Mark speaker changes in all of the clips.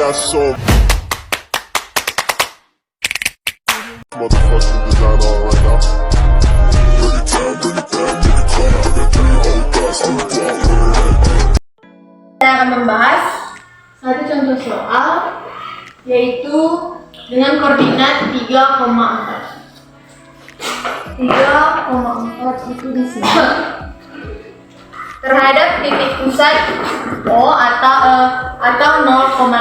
Speaker 1: got so motherfucking design on right now. Bring it down, bring it down, bring it down. I got 3 old guys to the block.
Speaker 2: Saya akan membahas satu contoh soal, yaitu dengan koordinat 3,4. 3,4 itu di sini. Terhadap titik pusat O atau 0,0.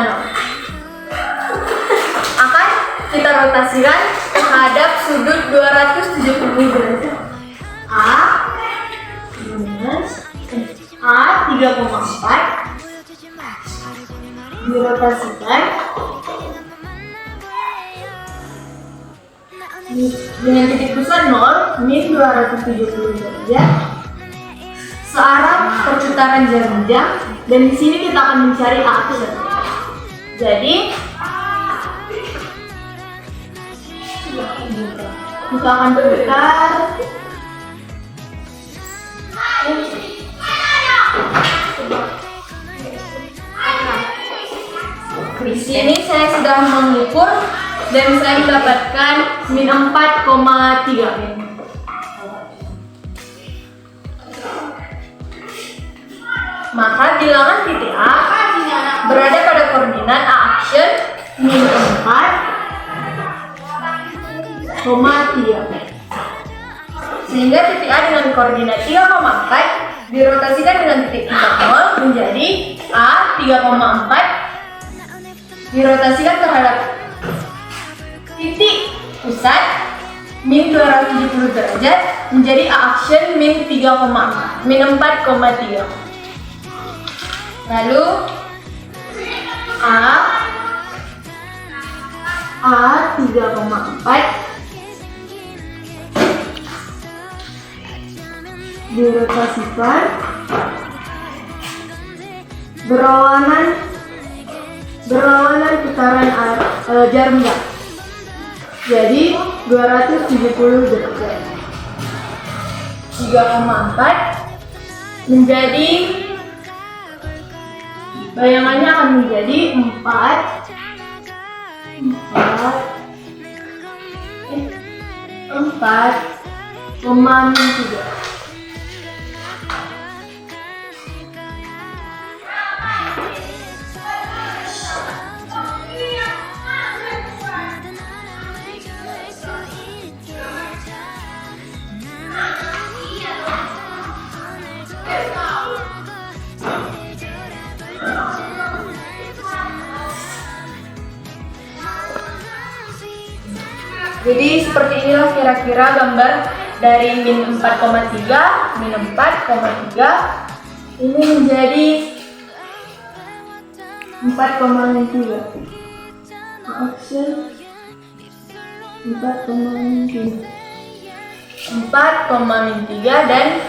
Speaker 2: Akan kita rotasikan terhadap sudut 270 derajat. A minus A 3,4 dirotasikan dengan titik pusat 0 min 270 derajat searah perputaran jarum jam, dan di sini kita akan mencari aksen. Jadi kita akan berputar. Di sini saya sudah mengukur dan saya mendapatkan min 4,3. Maka bilangan titik A berada pada koordinat A action min 4,3. Sehingga titik A dengan koordinat 3,4 dirotasikan dengan titik pusat 0 menjadi A 3,4 dirotasikan terhadap titik pusat min 270 derajat menjadi A action min 4,3. Lalu A 3,4 dirotasikan berlawanan putaran jarum jam, jadi 270 derajat. 3,4 menjadi, bayangannya akan menjadi 4,3. Jadi seperti inilah kira-kira gambar dari min 4,3, min 4,3 ini menjadi 4,3. Action 4,3 dan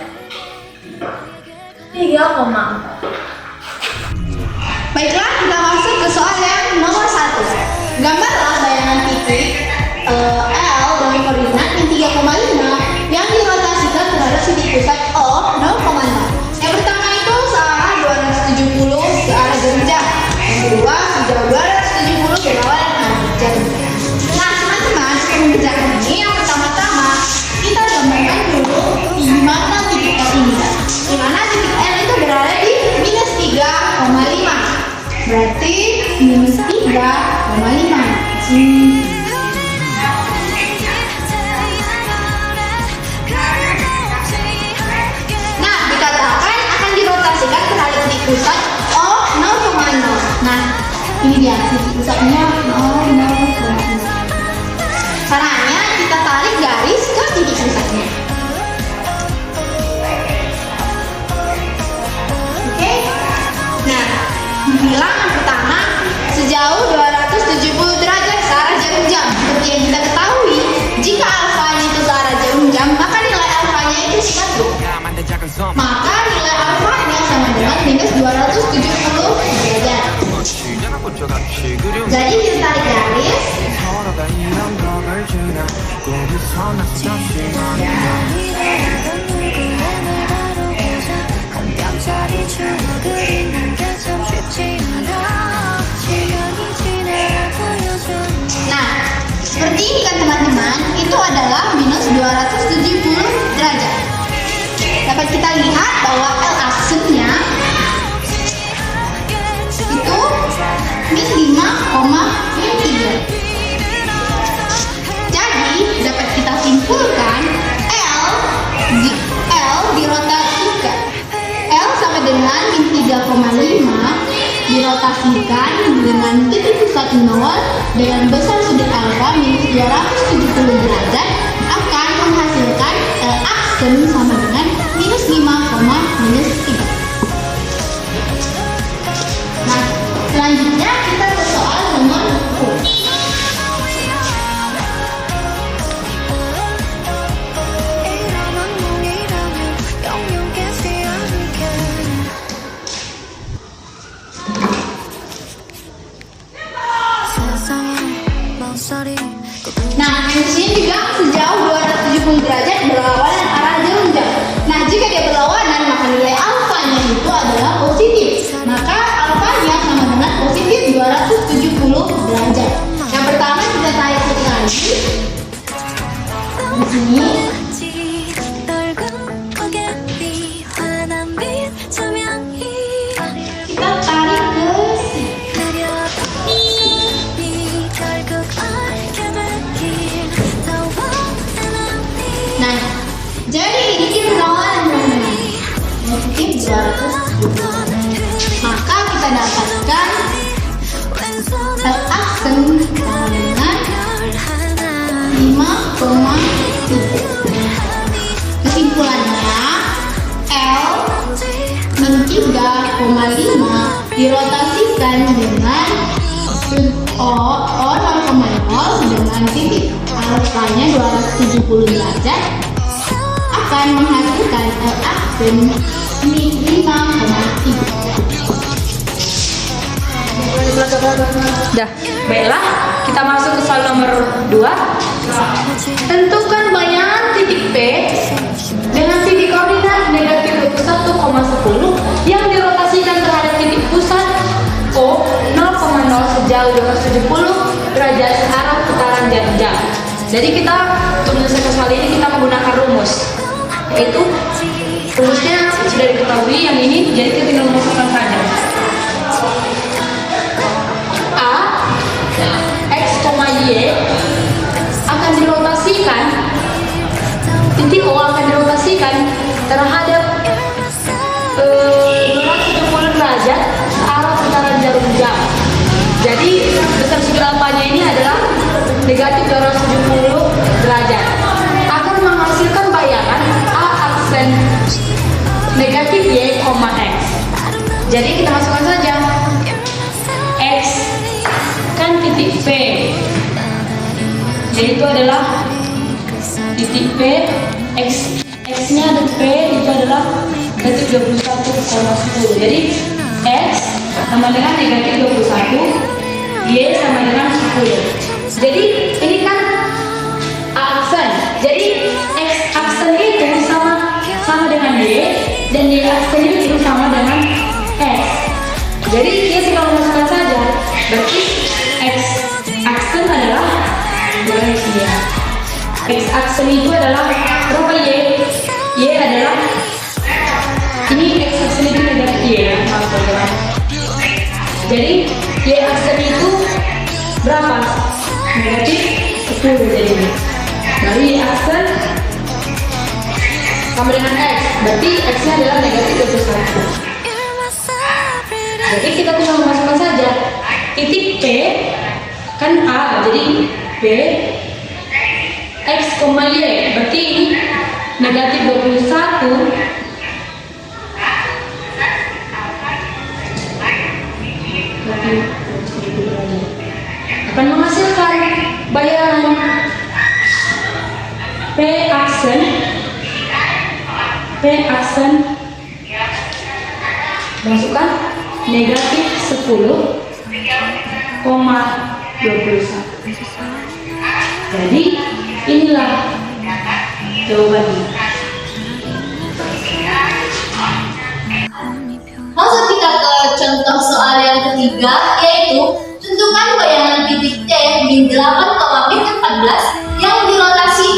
Speaker 2: 3,4.
Speaker 3: Baiklah, kita masuk ke soal yang nomor 1. Gambarlah bayangan titik L dengan koordinat min 3,5 yang dirotasikan terhadap titik pusat O 0,0. Yang pertama itu searah 270 ke arah jarum jam. Yang kedua sejauh 270 berlawanan jarum jam. Nah teman-teman, sebelum mengerjakan ini, yang pertama-tama kita gambarkan dulu di mana titik L ini. Di mana titik L itu berada di minus 3,5. Berarti minus 3,5 sini. Pusat O 0,0. Nah, ini dia titik pusatnya 0,0. Caranya kita tarik garis ke titik pusatnya. Oke. Nah, bilangan pertama sejauh 270 derajat ke arah jarum jam. Seperti yang kita ketahui, jika alfanya itu ke arah jarum jam, maka nilai alfanya itu 1. Maka nilai alfanya sama dengan minus 270 derajat. Jadi kita tarik garis.
Speaker 4: 자리 주고 그리는 게 참 쉽지 않아. 시간이
Speaker 3: itu adalah minus 270 derajat. Dapat kita lihat bahwa L aksennya itu min 5,3. Jadi dapat kita simpulkan L dirotasikan. L sama dengan min 3,5 dirotasikan dengan titik pusat 0 dengan besar sudut alfa minus 270 derajat akan menghasilkan L aksen sama dengan minus 5, minus 3. Nah, selanjutnya kita ke soal nomor 10. Nah, di sini juga sejauh 270 derajat berlawanan arah jarum. Nah, jika dia berlawanan maka nilai alfanya itu adalah positif. Maka alfanya sama dengan positif 270 derajat. Yang pertama kita tarik sekali. Di sini kita tarik ke sini. Nah, jadi ini berlawanan positif 270. Maka kita dapatkan L aksen sama dengan 5,3. Kesimpulannya L min 3,5 dirotasikan dengan O 0,0 dengan titik alfanya 270 derajat akan menghasilkan L aksen min 5,3.
Speaker 2: Dah, baiklah, kita masuk ke soal nomor 2. Tentukan bayangan titik P dengan titik koordinat negatif 21,10 yang dirotasikan terhadap titik pusat O 0,0 sejauh 270 derajat searah putaran jarum jam. Jadi kita untuk menyelesaikan soal ini kita menggunakan rumus, yaitu rumusnya sudah diketahui yang ini, jadi kita tinggal memasukkan saja. A X, Y akan dirotasikan, titik O akan dirotasikan terhadap 270 derajat arah putaran jarum jam. Jadi besar sudut alfanya ini adalah negatif 270 derajat. Akan menghasilkan bayangan A aksen negatif Y, X. Jadi kita masukkan saja. X kan titik P. Jadi itu adalah titik P. X-nya ada P, itu adalah negatif 21,10. Jadi X sama dengan negatif 21, Y sama dengan 10. Jadi ini kan A aksen. Jadi X aksen itu sama dengan Y dan Y aksen itu sama dengan X. Jadi dia tinggal memasukkan saja. Berarti X aksen adalah bukan dia. X aksen itu adalah berapa Y? Y adalah ini X aksen itu negatif Y. Jadi Y aksen itu berapa? Negatif 10 jadi. Lalu Y aksen sama dengan X. Berarti X-nya adalah negatif 21. Jadi kita tinggal memasukkan saja titik P kan A, jadi P X, Y, berarti ini negatif 21 akan menghasilkan bayangan P aksen masukkan negatif 10,21. Jadi inilah jawabannya.
Speaker 3: Masuk kita ke contoh soal yang ketiga, yaitu tentukan bayangan titik T min 8,14 yang dirotasi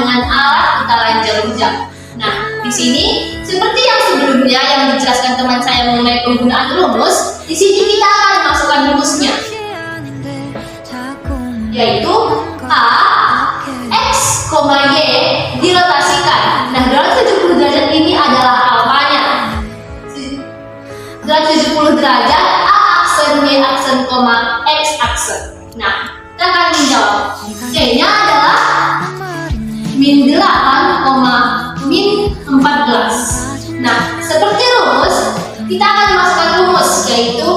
Speaker 2: dengan alat putaran jarum jam. Nah, di sini seperti yang sebelumnya yang dijelaskan teman saya mengenai penggunaan rumus, di sini kita akan masukkan rumusnya, yaitu A X, Y dirotasikan. Nah, dalam 70 derajat ini adalah apanya? Dalam 70 derajat A aksen, Y aksen, X aksen. Nah, kita akan menjawab. C-nya adalah min 8, min 14. Nah, seperti rumus, kita akan masukkan rumus, yaitu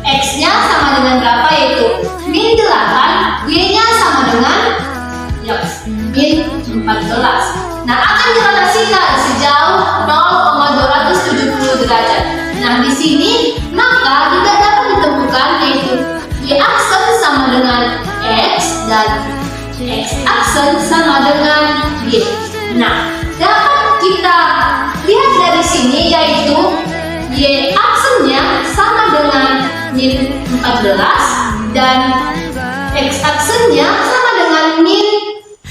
Speaker 2: X-nya sama dengan berapa, yaitu min 8, Y-nya sama dengan min 14. Nah, akan dirotasikan sejauh 0,270 derajat. Nah, di sini maka kita dapat ditemukan yaitu Y aksen sama dengan X dan X aksen sama dengan Y. Nah, dapat kita lihat dari sini yaitu Y aksennya sama dengan min 14 dan X aksennya sama dengan min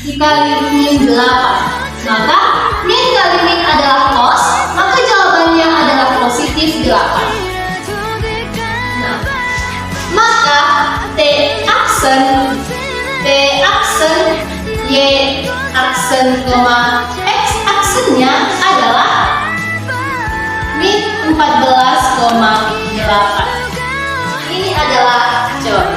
Speaker 2: dikali min 8. Maka min kali min adalah cos, maka jawabannya adalah positif 8. Nah, maka T aksen, Y aksen, X aksennya adalah min 14,8. Ini adalah jawaban.